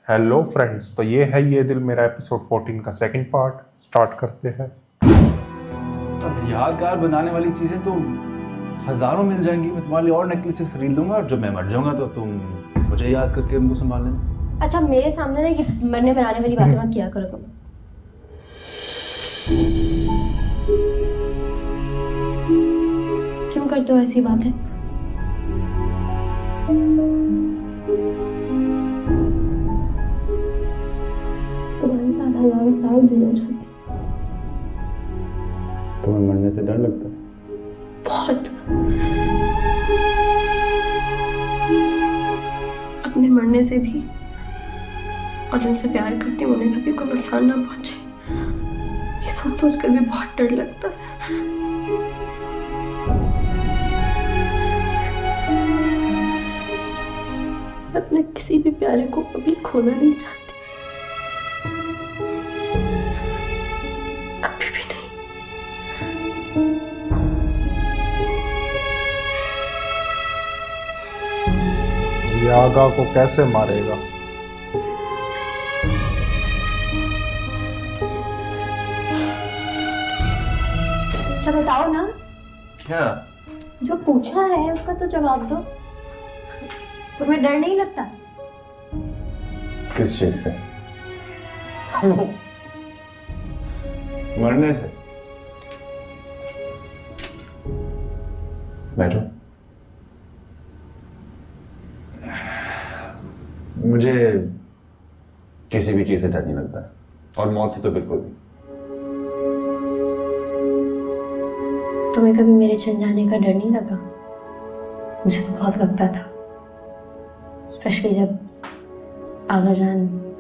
Hello friends, तो ये दिल मेरा एपिसोड 14 का सेकंड पार्ट स्टार्ट करते हैं। अब यादगार बनाने वाली चीजें तो हजारों मिल जाएंगी। मैं तुम्हारे लिए और नेकलेसेस खरीद लूंगा और जब मैं मर जाऊंगा तो तुम मुझे याद करके उनको संभाल लेना। अच्छा, मेरे सामने ना ये मरने बनाने वाली बातें मत किया करो तुम। क्यों करते हो ऐसी बातें? तुम्हारे साथ हजारों साल जीना चाहती हूँ। तुम्हें मरने से डर लगता है? बहुत। अपने मरने से भी और जिनसे प्यार करती हूँ उन्हें कभी कोई नुकसान ना पहुंचे, ये सोच सोच कर भी बहुत डर लगता है। मैं अपने किसी भी प्यारे को कभी खोना नहीं चाहती, कभी भी नहीं। यागा को कैसे मारेगा? अच्छा बताओ ना, क्या? जो पूछा है उसका तो जवाब दो। तुम्हें डर नहीं लगता? किस चीज से? मरने से? बैठो। मुझे किसी भी चीज से डर नहीं लगता और मौत से तो बिल्कुल भी। तुम्हें कभी मेरे चल जाने का डर नहीं लगा? मुझे तो बहुत लगता था, स्पेशली जब आवाजान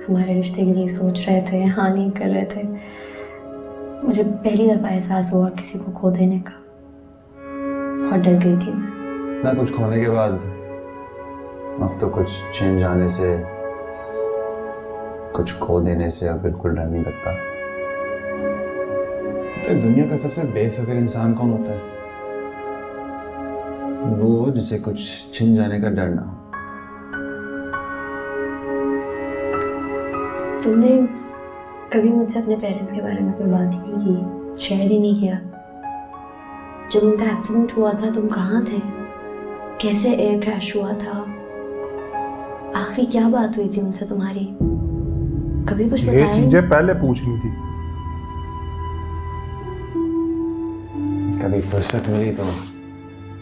हमारे रिश्ते के लिए सोच रहे थे, हाँ नहीं कर रहे थे। मुझे पहली दफा एहसास हुआ किसी को खो देने का। बहुत डर गई थी मैं। ना कुछ खोने के बाद अब तो कुछ छिन जाने से, कुछ खो देने से अब बिल्कुल डर नहीं लगता। तो दुनिया का सबसे बेफिक्र इंसान कौन होता है? वो जिसे कुछ छिन जाने का डर ना हो। तुमने कभी मुझसे अपने पेरेंट्स के बारे में कोई बात ही नहीं की, शेयर ही नहीं किया। जब उनका एक्सीडेंट हुआ था तुम कहाँ थे? कैसे एयर क्रैश हुआ था? आखिरी क्या बात हुई थी उनसे तुम्हारी? कभी कुछ ये बताया नहीं? चीजें पहले पूछनी थी। कभी फुर्सत मिली तो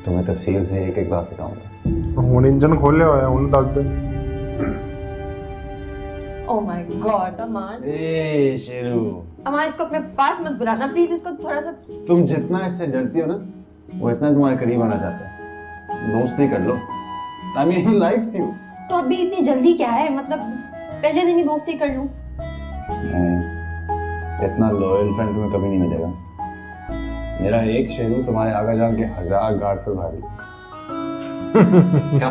तुम्हें तफसील से एक एक बात बताऊंगा। हुण इंजन खोले होया, हुण दस दे। ओह माय गॉड अमान, ए शेरू, अमान इसको अपने पास मत बुलाना प्लीज। इसको थोड़ा सा। तुम जितना इससे डरती हो ना, वो इतना तुम्हारे करीब आना चाहता है। दोस्ती कर लो। I mean, he likes you. तो अभी इतनी जल्दी क्या है? मतलब पहले दिन ही दोस्ती कर लूं? नहीं, इतना लॉयल फ्रेंड तुम्हें कभी नहीं मिलेगा। मेरा एक शेरू तुम्हारे आगा जान के 1000 गार्ड पर भारी। क्या?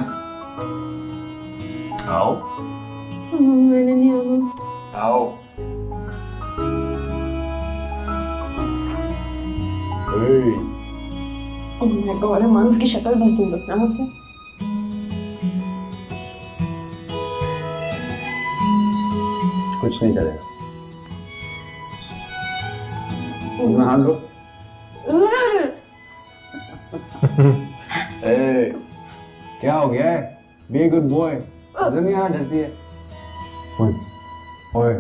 आओ मैंने नहीं आना। आओ। ओह माय गॉड अमान, उसकी शक्ल बस दूर रखना मुझसे। कुछ नहीं करेगा। अपना हाथ दो। ए, क्या हो गया है? Be good boy. जमीन यहाँ डरती है। ओए, ओए।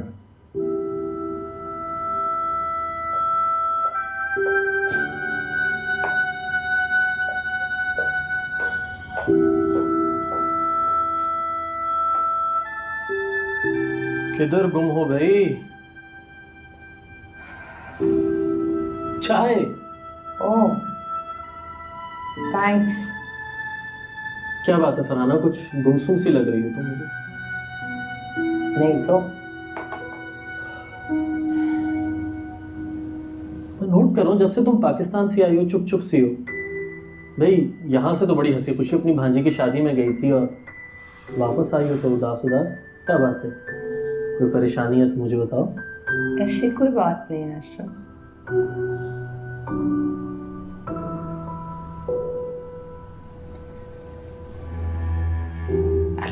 किधर गुम हो गई? चाय। ओह थैंक्स। क्या बात है फरहाना, कुछ गुमसुम सी लग रही हो तुम मुझे। नहीं तो मैं नोट कर रहा हूँ जब से तुम पाकिस्तान से आई हो चुप चुप सी हो। भाई यहाँ से तो बड़ी हंसी खुशी अपनी भांजी की शादी में गई थी और वापस आई हो तो उदास उदास। क्या बात है? कोई परेशानी है तो मुझे बताओ। ऐसी कोई बात नहीं है ऐसा।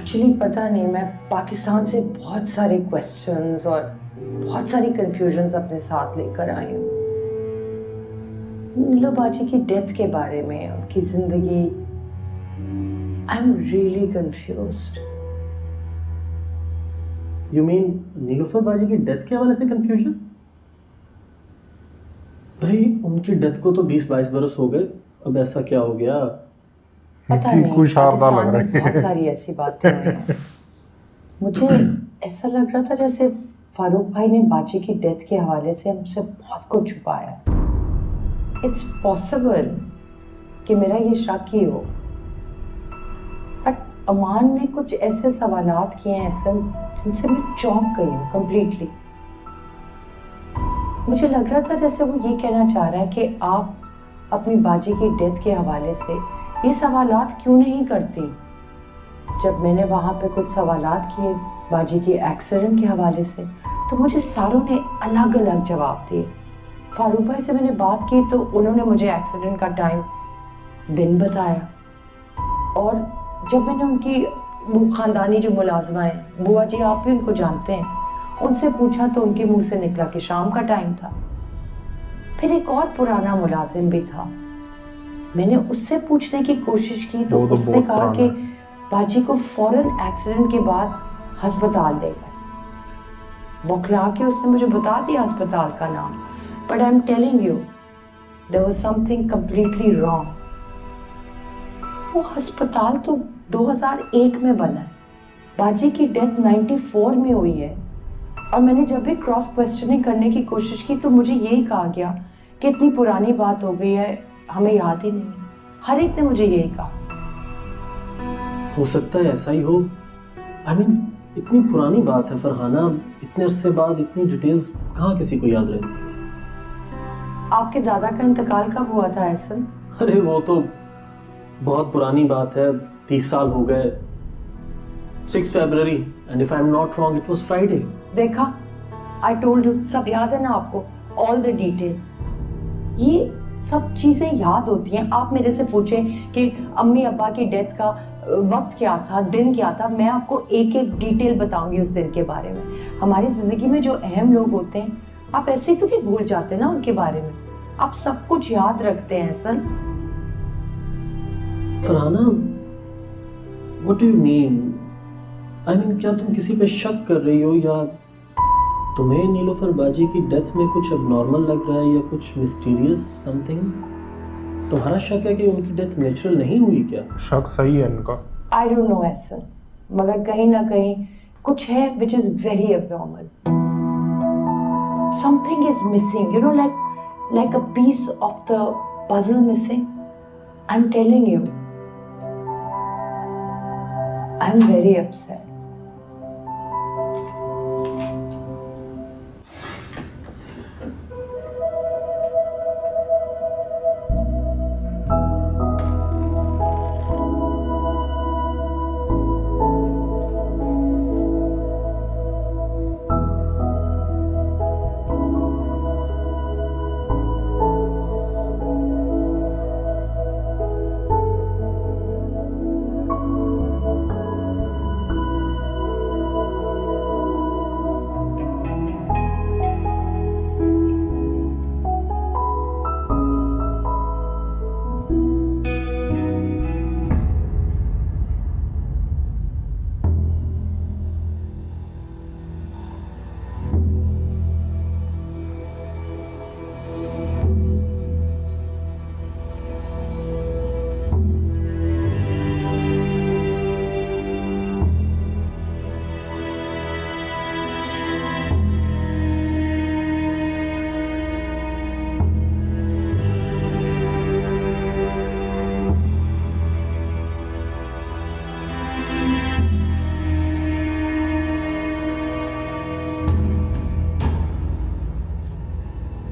एक्चुअली पता नहीं, मैं पाकिस्तान से बहुत सारे क्वेश्चंस और बहुत सारी कंफ्यूजन्स अपने साथ लेकर आई हूँ। नीलू बाजी की डेथ के बारे में, उनकी जिंदगी, I am really confused. You mean Nilofar baji की डेथ के हवाले से कंफ्यूजन? भाई उनकी डेथ को तो 20-22 बरस हो गए, अब ऐसा क्या हो गया? पता इतनी नहीं, खुशहाल लग पाकिस्तान रहा में है। बहुत सारी ऐसी बातें हुई हैं। मुझे ऐसा लग रहा था जैसे फारूक भाई ने बाजी की डेथ के हवाले से हमसे बहुत कुछ छुपाया। इट्स पॉसिबल कि मेरा ये शक ही हो, बट अमान ने कुछ ऐसे सवालात किए हैं असल जिनसे मैं चौंक गई हूँ कंप्लीटली। मुझे लग रहा था जैसे वो ये कहना चाह रहा है कि आप अपनी बाजी की डेथ के हवाले से ये सवालात क्यों नहीं करती। जब मैंने वहाँ पे कुछ सवालात किए बाजी के एक्सीडेंट के हवाले से, तो मुझे सारों ने अलग अलग जवाब दिए। फारूक भाई से मैंने बात की तो उन्होंने मुझे एक्सीडेंट का टाइम, दिन बताया, और जब मैंने उनकी वो ख़ानदानी जो मुलाजमा है, बुआ जी आप भी उनको जानते हैं, उनसे पूछा तो उनके मुंह से निकला कि शाम का टाइम था। फिर एक और पुराना मुलाजिम भी था, मैंने उससे पूछने की कोशिश की तो वो तो उसने बहुत कहा पुराना कि है। बाजी को फौरन एक्सीडेंट के बाद अस्पताल ले गए। बौखला के उसने मुझे बता दिया अस्पताल का नाम, but I am telling you there was something completely wrong. वो अस्पताल तो 2001 में बना है, बाजी की डेथ 94 में हुई है, और मैंने जब भी क्रॉस क्वेश्चनिंग करने की कोशिश की तो मुझे यही कहा गया कि इतनी पुरानी बात हो गई है, हमें याद ही नहीं। हर एक ने मुझे यही कहा। हो सकता है ऐसा ही हो। आई मीन इतनी पुरानी बात है फरहाना, इतने अरसे बाद इतनी डिटेल्स कहाँ किसी को याद रहती है? आपके दादा का इंतकाल कब हुआ था एहसन? अरे वो तो बहुत पुरानी बात है, 30 साल हो गए। 6 फरवरी, and if I am not wrong it was Friday. देखा, आई टोल्ड यू, सब याद है ना आपको, ऑल द डिटेल्स। ये सब चीजें याद होती हैं। आप मेरे से पूछें कि अम्मी अब्बा की डेथ का वक्त क्या था, दिन क्या था, मैं आपको एक एक डिटेल बताऊंगी उस दिन के बारे में। हमारी जिंदगी में जो अहम लोग होते हैं, आप ऐसे ही तो नहीं भूल जाते ना उनके बारे में, आप सब कुछ याद रखते हैं sir. Farhana, what do you mean? I mean क्या तुम किसी पे शक कर रही हो, या तुम्हें नीलूफर बाजी की डेथ में कुछ अबनॉर्मल लग रहा है या कुछ मिस्टीरियस समथिंग? तुम्हारा शक है कि उनकी डेथ नेचुरल नहीं हुई क्या? शक सही है इनका। आई डोंट नो एहसन, मगर कहीं ना कहीं कुछ है which is very abnormal. Something is missing, you know, like a piece of the puzzle missing. I'm telling you, I'm very upset.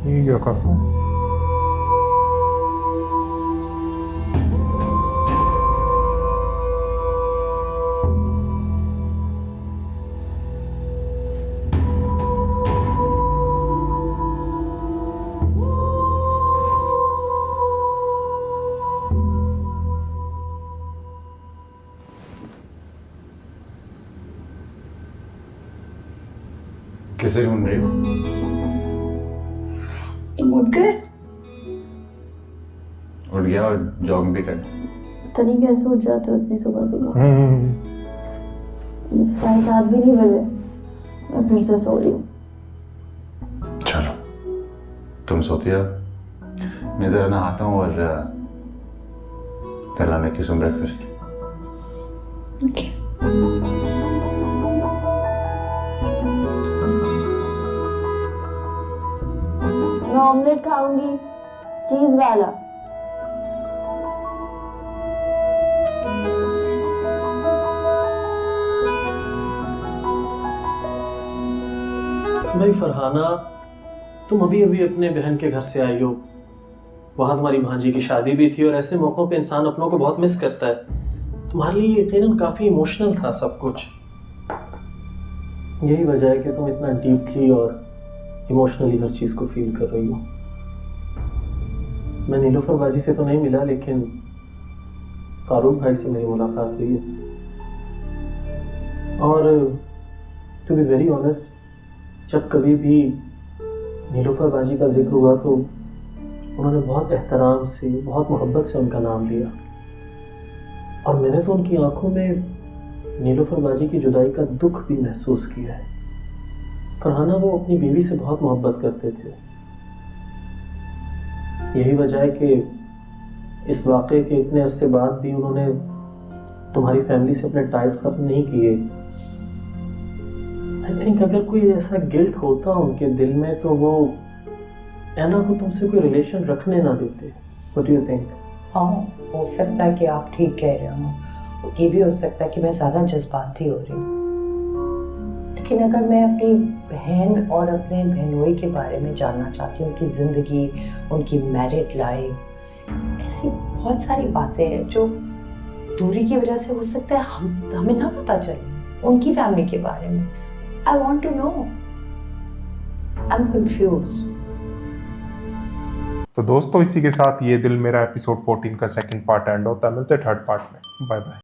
ये क्या कर रहा है? किसे ढूंढ रही हो? तुम उठ गए? उठ गया और जॉग भी कर। पता नहीं कैसे उठ जाते हो इतनी सुबह सुबह। मुझे 7:30 भी नहीं बजे, मैं फिर से सो रही हूँ। चलो तुम सोती हो, मैं जरा नहाता हूँ और then I'll make you some breakfast. Okay. मैं ऑमलेट खाऊंगी, चीज वाला। भाई फरहाना, तुम अभी अभी अपने बहन के घर से आई हो, वहाँ तुम्हारी भांजी की शादी भी थी और ऐसे मौक़ों पे इंसान अपनों को बहुत मिस करता है। तुम्हारे लिए यकीनन काफ़ी इमोशनल था सब कुछ। यही वजह है कि तुम इतना डीपली और इमोशनली हर चीज़ को फील कर रही हो। मैं नीलोफर बाजी से तो नहीं मिला, लेकिन फारूक भाई से मेरी मुलाकात हुई है और टू बी वेरी ऑनेस्ट, जब कभी भी नीलोफर बाजी का जिक्र हुआ तो उन्होंने बहुत एहतराम से, बहुत मोहब्बत से उनका नाम लिया और मैंने तो उनकी आंखों में नीलोफर बाजी की जुदाई का दुख भी महसूस किया है। फरहाना, वो अपनी बीवी से बहुत मोहब्बत करते थे। यही वजह है कि इस वाक़े के इतने अरसे बाद भी उन्होंने तुम्हारी फैमिली से अपने टाइज खत्म नहीं किए। आई थिंक अगर कोई ऐसा गिल्ट होता उनके दिल में तो वो एना को तुमसे कोई रिलेशन रखने ना देते। What do you think? हाँ, हो सकता है कि आप ठीक कह रहे हो। ये भी हो सकता है कि मैं ज़्यादा जज्बाती हो रही हूँ। लेकिन अगर मैं अपनी बहन और अपने बहनोई के बारे में जानना चाहती हूँ, उनकी ज़िंदगी, उनकी मैरिड लाइफ, ऐसी बहुत सारी बातें हैं जो दूरी की वजह से हो सकता है हमें ना पता चले। उनकी फैमिली के बारे में I want to know. I am confused. तो दोस्तों, इसी के साथ ये दिल मेरा एपिसोड 14 का सेकंड पार्ट एंड होता है। मिलते हैं थर्ड पार्ट में। Bye bye.